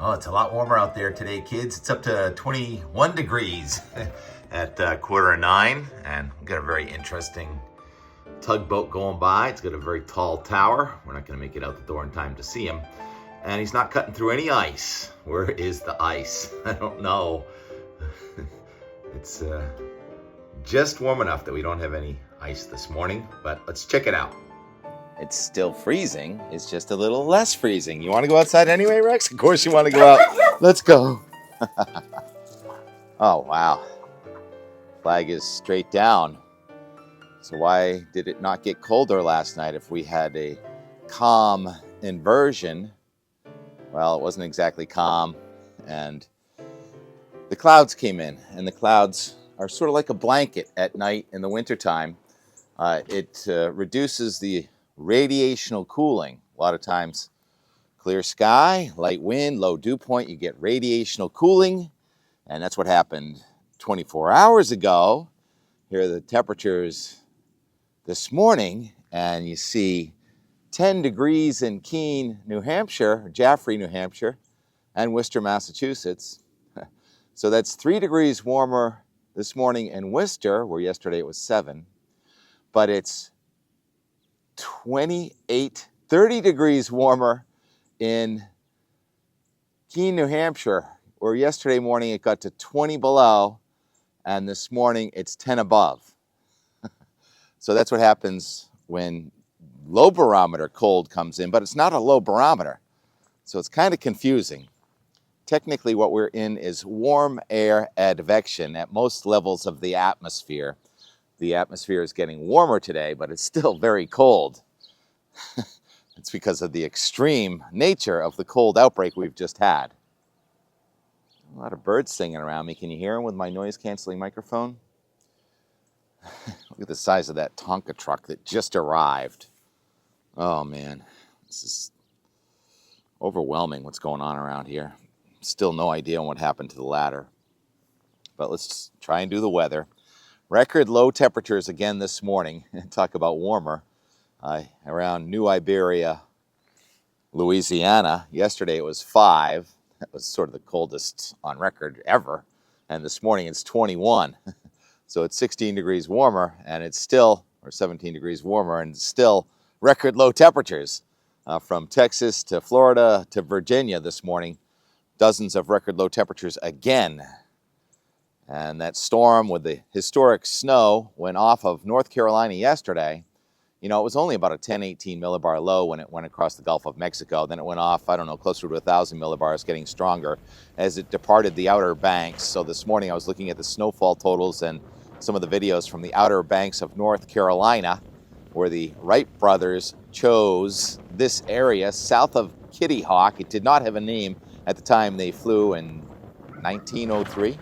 Oh, it's a lot warmer out there today, kids. It's up to 21 degrees at 8:45, and we've got a very interesting tugboat going by. It's got a very tall tower. We're not going to make it out the door in time to see him. And he's not cutting through any ice. Where is the ice? I don't know. It's just warm enough that we don't have any ice this morning, but let's check it out. It's still freezing. It's just a little less freezing. You want to go outside anyway, Rex? Of course you want to go out. Let's go. Oh, wow. Flag is straight down. So why did it not get colder last night if we had a calm inversion? Well, it wasn't exactly calm. And the clouds came in. And the clouds are sort of like a blanket at night in the wintertime. It reduces the radiational cooling. A lot of times, clear sky, light wind, low dew point, you get radiational cooling. And that's what happened 24 hours ago. Here are the temperatures this morning, and you see 10 degrees in Keene, New Hampshire, Jaffrey, New Hampshire, and Worcester, Massachusetts. So that's 3 degrees warmer this morning in Worcester, where yesterday it was 7. But it's 30 degrees warmer in Keene, New Hampshire, where yesterday morning it got to 20 below, and this morning it's 10 above. So that's what happens when low barometer cold comes in, but it's not a low barometer. So it's kind of confusing. Technically what we're in is warm air advection at most levels of the atmosphere. The atmosphere is getting warmer today, but it's still very cold. It's because of the extreme nature of the cold outbreak we've just had. A lot of birds singing around me. Can you hear them with my noise-canceling microphone? Look at the size of that Tonka truck that just arrived. Oh, man. This is overwhelming what's going on around here. Still no idea what happened to the ladder. But let's try and do the weather. Record low temperatures again this morning. Talk about warmer. Around New Iberia, Louisiana. Yesterday it was 5. That was sort of the coldest on record ever. And this morning it's 21. So it's 16 degrees warmer, and it's still, or 17 degrees warmer, and still record low temperatures. From Texas to Florida to Virginia this morning. Dozens of record low temperatures again. And that storm with the historic snow went off of North Carolina yesterday. You know, it was only about a 10-18 millibar low when it went across the Gulf of Mexico. Then it went off, I don't know, closer to 1,000 millibars, getting stronger as it departed the Outer Banks. So this morning I was looking at the snowfall totals and some of the videos from the Outer Banks of North Carolina, where the Wright brothers chose this area south of Kitty Hawk. It did not have a name at the time they flew in 1903.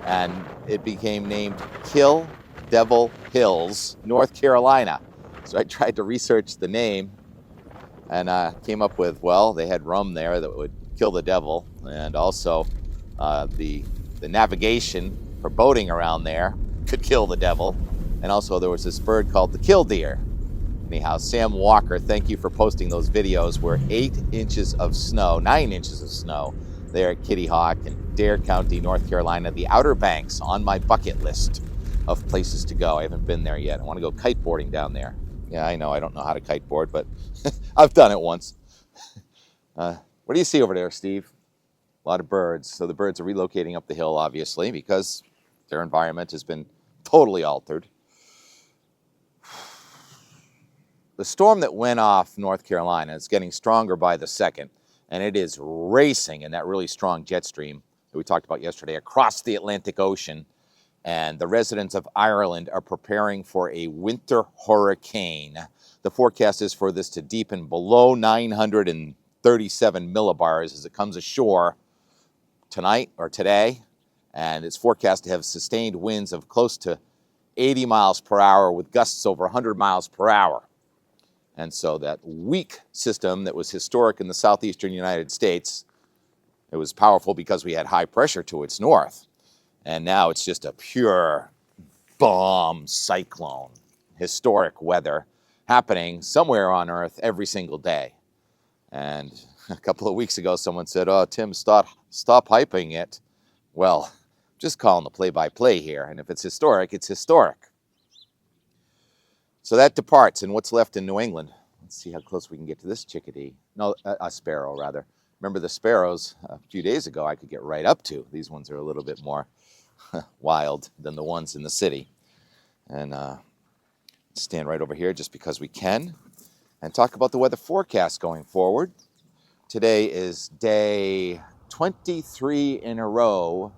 And it became named Kill Devil Hills, North Carolina. So I tried to research the name and came up with, well, they had rum there that would kill the devil, and also the navigation for boating around there could kill the devil. And also there was this bird called the killdeer. Anyhow, Sam Walker, thank you for posting those videos where 8 inches of snow, 9 inches of snow, there at Kitty Hawk in Dare County, North Carolina, the Outer Banks, on my bucket list of places to go. I haven't been there yet. I want to go kiteboarding down there. Yeah, I know I don't know how to kiteboard, but I've done it once. What do you see over there, Steve? A lot of birds. So the birds are relocating up the hill, obviously, because their environment has been totally altered. The storm that went off North Carolina is getting stronger by the second. And it is racing in that really strong jet stream that we talked about yesterday across the Atlantic Ocean. And the residents of Ireland are preparing for a winter hurricane. The forecast is for this to deepen below 937 millibars as it comes ashore tonight or today. And it's forecast to have sustained winds of close to 80 miles per hour with gusts over 100 miles per hour. And so that weak system that was historic in the southeastern United States, it was powerful because we had high pressure to its north. And now it's just a pure bomb cyclone, historic weather happening somewhere on Earth every single day. And A couple of weeks ago, someone said, "Oh, Tim, stop hyping it." Well, just calling the play-by-play here, and if it's historic, it's historic. So that departs, and what's left in New England? Let's see how close we can get to this chickadee. No, a sparrow, rather. Remember the sparrows a few days ago I could get right up to. These ones are a little bit more wild than the ones in the city. And stand right over here just because we can and talk about the weather forecast going forward. Today is day 23 in a row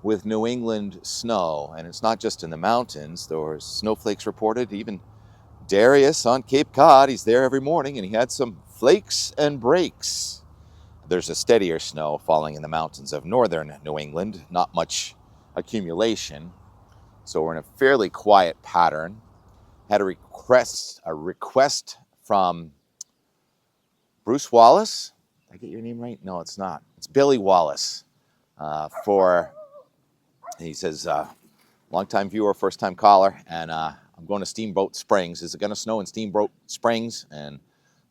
with New England snow, and it's not just in the mountains. There were snowflakes reported. Even Darius on Cape Cod, he's there every morning, and he had some flakes and breaks. There's a steadier snow falling in the mountains of northern New England, not much accumulation, so we're in a fairly quiet pattern. Had a request from Bruce Wallace. Did I get your name right? No, it's not. It's Billy Wallace. He says, long-time viewer, first-time caller, and I'm going to Steamboat Springs. Is it going to snow in Steamboat Springs? And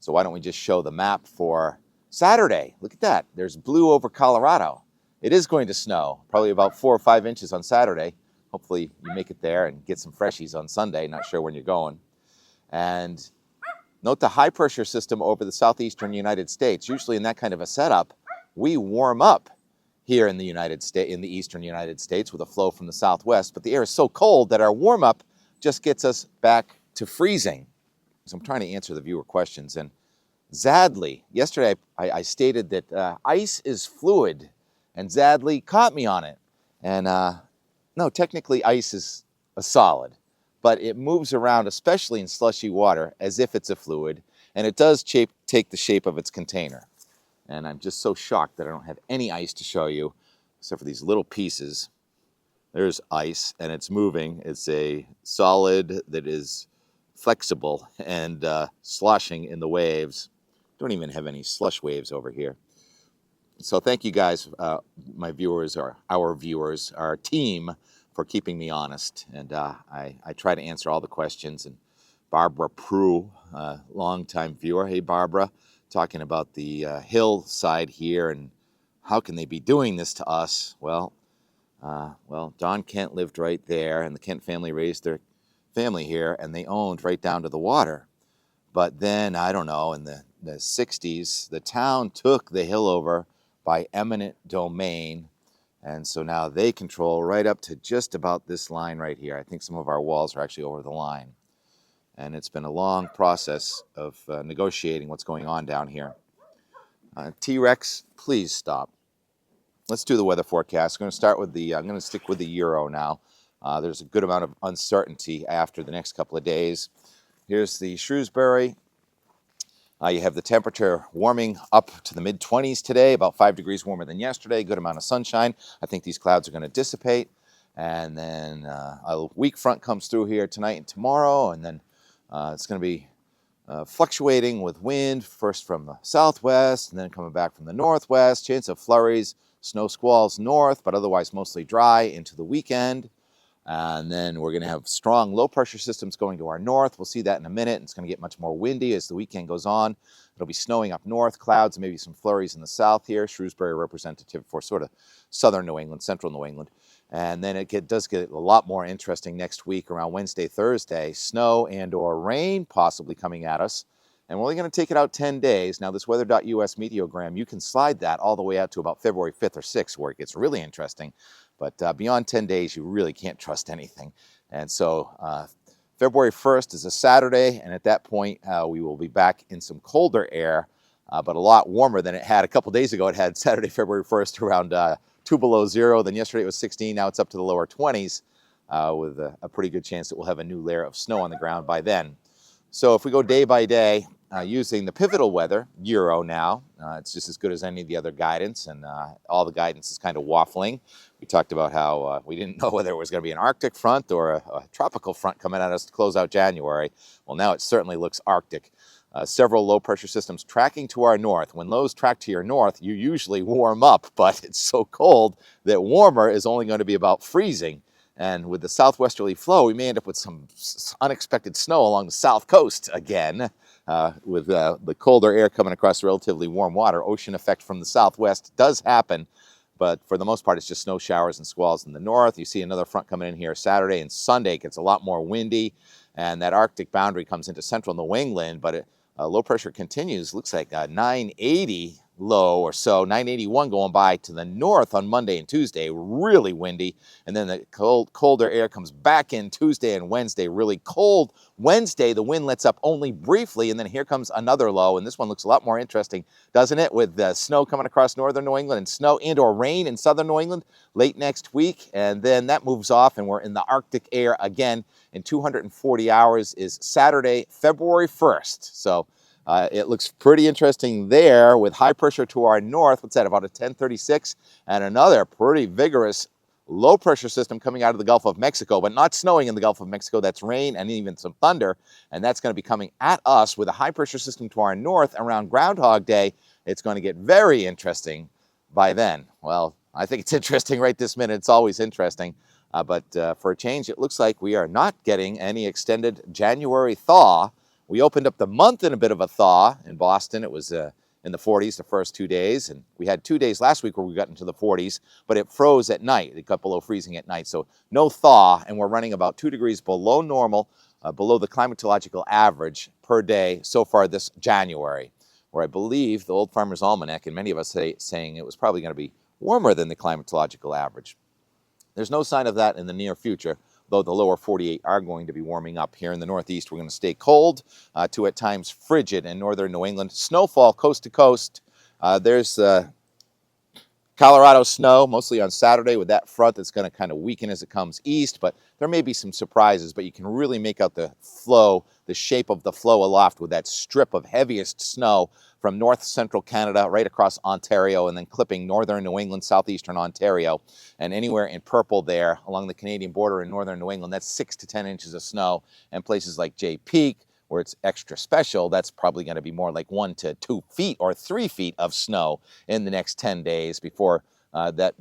so why don't we just show the map for Saturday? Look at that. There's blue over Colorado. It is going to snow, probably about 4 or 5 inches on Saturday. Hopefully you make it there and get some freshies on Sunday. Not sure when you're going. And note the high pressure system over the southeastern United States. Usually in that kind of a setup, we warm up here in the eastern United States with a flow from the southwest, but the air is so cold that our warm up just gets us back to freezing. So I'm trying to answer the viewer questions. And Zadley, yesterday I stated that ice is fluid, and Zadley caught me on it. And no, technically ice is a solid, but it moves around, especially in slushy water, as if it's a fluid, and it does take the shape of its container. And I'm just so shocked that I don't have any ice to show you, except for these little pieces. There's ice, and it's moving. It's a solid that is flexible and sloshing in the waves. Don't even have any slush waves over here. So thank you guys, my viewers, or our viewers, our team, for keeping me honest. And I try to answer all the questions. And Barbara Prue, longtime viewer. Hey, Barbara, talking about the hillside here and how can they be doing this to us? Well, Don Kent lived right there, and the Kent family raised their family here, and they owned right down to the water. But then, I don't know, in the 60s, the town took the hill over by eminent domain, and so now they control right up to just about this line right here. I think some of our walls are actually over the line. And it's been a long process of negotiating what's going on down here. T-Rex, please stop. Let's do the weather forecast. I'm going to stick with the Euro now. There's a good amount of uncertainty after the next couple of days. Here's the Shrewsbury. You have the temperature warming up to the mid-20s today, about 5 degrees warmer than yesterday, good amount of sunshine. I think these clouds are going to dissipate. And then a weak front comes through here tonight and tomorrow, and then it's going to be fluctuating with wind, first from the southwest and then coming back from the northwest. Chance of flurries, snow squalls north, but otherwise mostly dry into the weekend. And then we're going to have strong low-pressure systems going to our north. We'll see that in a minute. It's going to get much more windy as the weekend goes on. It'll be snowing up north, clouds, maybe some flurries in the south here. Shrewsbury representative for sort of southern New England, central New England. And then it does get a lot more interesting next week around Wednesday, Thursday. Snow and or rain possibly coming at us. And we're only going to take it out 10 days. Now, this weather.us meteogram, you can slide that all the way out to about February 5th or 6th, where it gets really interesting. But beyond 10 days, you really can't trust anything. And so February 1st is a Saturday, and at that point, we will be back in some colder air, but a lot warmer than it had a couple days ago. It had Saturday, February 1st, around 2 below zero. Then yesterday it was 16. Now it's up to the lower 20s with a pretty good chance that we'll have a new layer of snow on the ground by then. So if we go day by day, using the pivotal weather, Euro now, it's just as good as any of the other guidance, and all the guidance is kind of waffling. We talked about how we didn't know whether it was going to be an Arctic front or a tropical front coming at us to close out January. Well, now it certainly looks Arctic. Several low-pressure systems tracking to our north. When those track to your north, you usually warm up, but it's so cold that warmer is only going to be about freezing. And with the southwesterly flow, we may end up with some unexpected snow along the south coast again. with the colder air coming across relatively warm water. Ocean effect from the southwest does happen, but for the most part, it's just snow showers and squalls in the north. You see another front coming in here Saturday and Sunday. It gets a lot more windy, and that Arctic boundary comes into central New England, but low pressure continues. Looks like 980 low or so, 981 going by to the north on Monday and Tuesday, really windy. And then the colder air comes back in Tuesday and Wednesday, really cold. Wednesday, the wind lets up only briefly, and then here comes another low, and this one looks a lot more interesting, doesn't it? With snow coming across northern New England and snow and or rain in southern New England late next week, and then that moves off, and we're in the Arctic air again in 240 hours is Saturday, February 1st. So it looks pretty interesting there with high pressure to our north. What's that, about a 1036? And another pretty vigorous low pressure system coming out of the Gulf of Mexico, but not snowing in the Gulf of Mexico. That's rain and even some thunder. And that's going to be coming at us with a high pressure system to our north around Groundhog Day. It's going to get very interesting by then. Well, I think it's interesting right this minute. It's always interesting. But for a change, it looks like we are not getting any extended January thaw. We opened up the month in a bit of a thaw. In Boston, it was in the 40s the first 2 days. And we had 2 days last week where we got into the 40s, but it froze at night. It got below freezing at night. So no thaw, and we're running about 2 degrees below normal, below the climatological average per day so far this January, where I believe the Old Farmer's Almanac and many of us saying it was probably going to be warmer than the climatological average. There's no sign of that in the near future, though the lower 48 are going to be warming up. Here in the Northeast, we're going to stay cold to at times frigid in northern New England. Snowfall coast to coast. There's Colorado snow, mostly on Saturday with that front that's going to kind of weaken as it comes east, but there may be some surprises, but you can really make out the flow, the shape of the flow aloft with that strip of heaviest snow from north central Canada right across Ontario and then clipping northern New England, southeastern Ontario, and anywhere in purple there along the Canadian border in northern New England, that's 6 to 10 inches of snow, and places like Jay Peak, where it's extra special, that's probably going to be more like 1 to 2 feet or 3 feet of snow in the next 10 days before that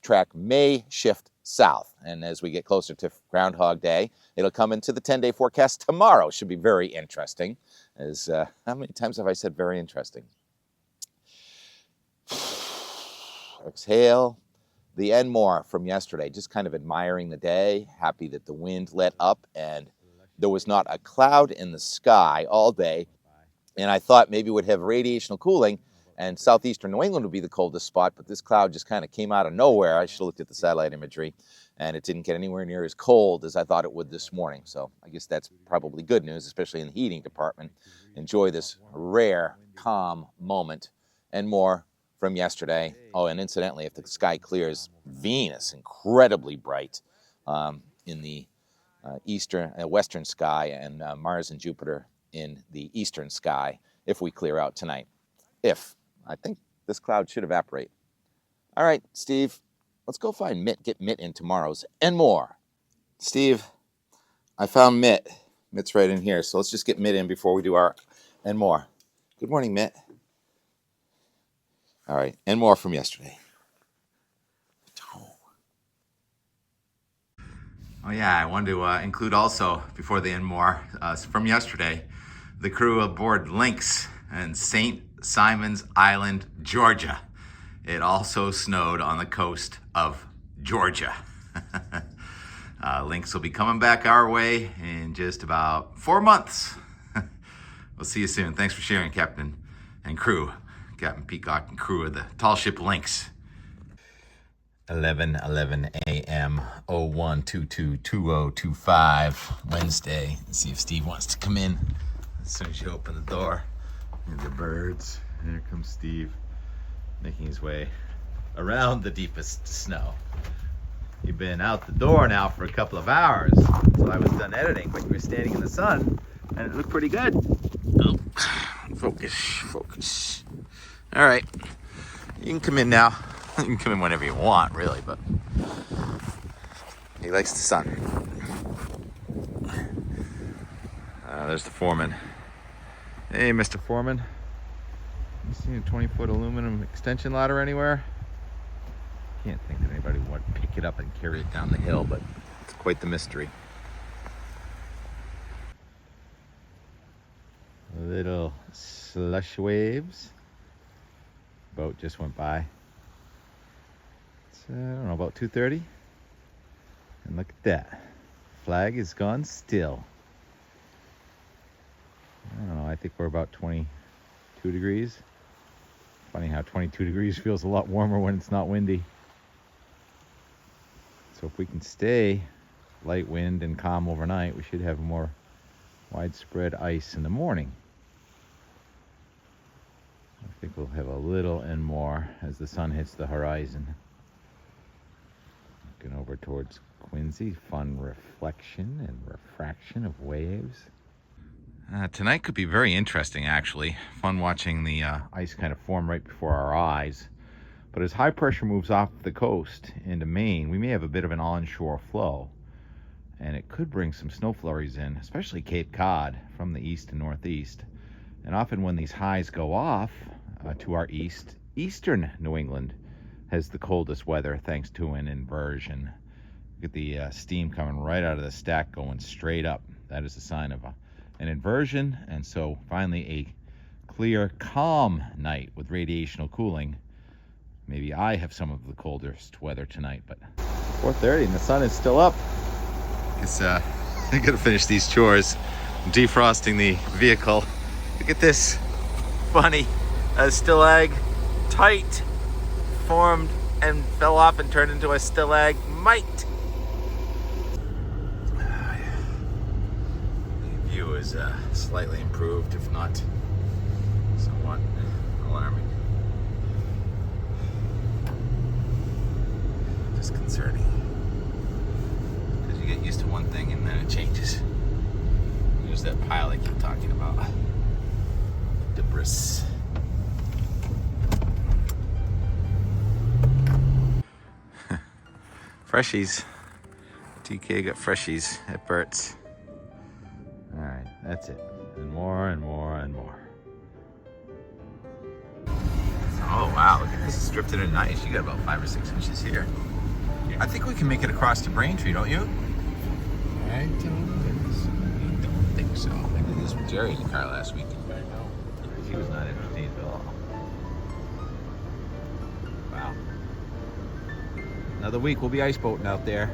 track may shift south. And as we get closer to Groundhog Day, it'll come into the 10-day forecast tomorrow. Should be very interesting. As how many times have I said very interesting? Exhale the and more from yesterday. Just kind of admiring the day, happy that the wind let up and there was not a cloud in the sky all day, and I thought maybe we'd have radiational cooling and southeastern New England would be the coldest spot, but this cloud just kind of came out of nowhere. I should have looked at the satellite imagery, and it didn't get anywhere near as cold as I thought it would this morning. So I guess that's probably good news, especially in the heating department. Enjoy this rare, calm moment and more from yesterday. Oh, and incidentally, if the sky clears, Venus, incredibly bright in the western sky, and Mars and Jupiter in the eastern sky if we clear out tonight. I think this cloud should evaporate. All right, Steve, let's go find Mitt, get Mitt in tomorrow's and more. Steve, I found Mitt. Mitt's right in here, so let's just get Mitt in before we do our and more. Good morning, Mitt. All right, and more from yesterday. Oh yeah, I wanted to include also, before the and more, from yesterday, the crew aboard Lynx in St. Simons Island, Georgia. It also snowed on the coast of Georgia. Lynx will be coming back our way in just about 4 months. We'll see you soon. Thanks for sharing, Captain and crew. Captain Peacock and crew of the tall ship Lynx. 11:11 a.m. 01222025 Wednesday. Let's see if Steve wants to come in as soon as you open the door. Here's the birds. Here comes Steve, making his way around the deepest snow. You've been out the door now for a couple of hours until I was done editing, but you were standing in the sun and it looked pretty good. Oh, focus. All right, you can come in now. You can come in whenever you want, really, but he likes the sun. There's the foreman. Hey, Mr. Foreman. You seen a 20-foot aluminum extension ladder anywhere? Can't think that anybody would pick it up and carry it down the hill, but it's quite the mystery. Little slush waves. Boat just went by. It's, I don't know, about 2:30. And look at that. Flag is gone still. I don't know, I think we're about 22 degrees. Funny how 22 degrees feels a lot warmer when it's not windy. So if we can stay light wind and calm overnight, we should have more widespread ice in the morning. I think we'll have a little and more as the sun hits the horizon. Looking over towards Quincy, fun reflection and refraction of waves. Tonight could be very interesting, actually. Fun watching the ice kind of form right before our eyes. But as high pressure moves off the coast into Maine, we may have a bit of an onshore flow. And it could bring some snow flurries in, especially Cape Cod from the east and northeast. And often when these highs go off to our east, eastern New England has the coldest weather thanks to an inversion. Look at the steam coming right out of the stack going straight up. That is a sign of an inversion. And so finally a clear, calm night with radiational cooling. Maybe I have some of the coldest weather tonight, but 4:30 and the sun is still up. Guess I'm gonna finish these chores. I'm defrosting the vehicle. Look at this funny stalactite formed and fell off and turned into a stalagmite. The view is slightly improved, if not somewhat alarming. Disconcerting. Because you get used to one thing and then it changes. There's that pile I keep talking about. Debris. Freshies. TK got freshies at Bert's. Alright, that's it. And more and more and more. Oh wow, look at this. It's drifted in ice. You got about 5 or 6 inches here. I think we can make it across to Braintree, don't you? I don't think so. I did this with Jerry in the car last week. I know. He was not entertained at all. Wow. Another week we'll be ice boating out there.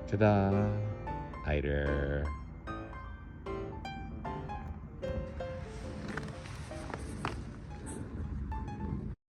Ta-da! Eider.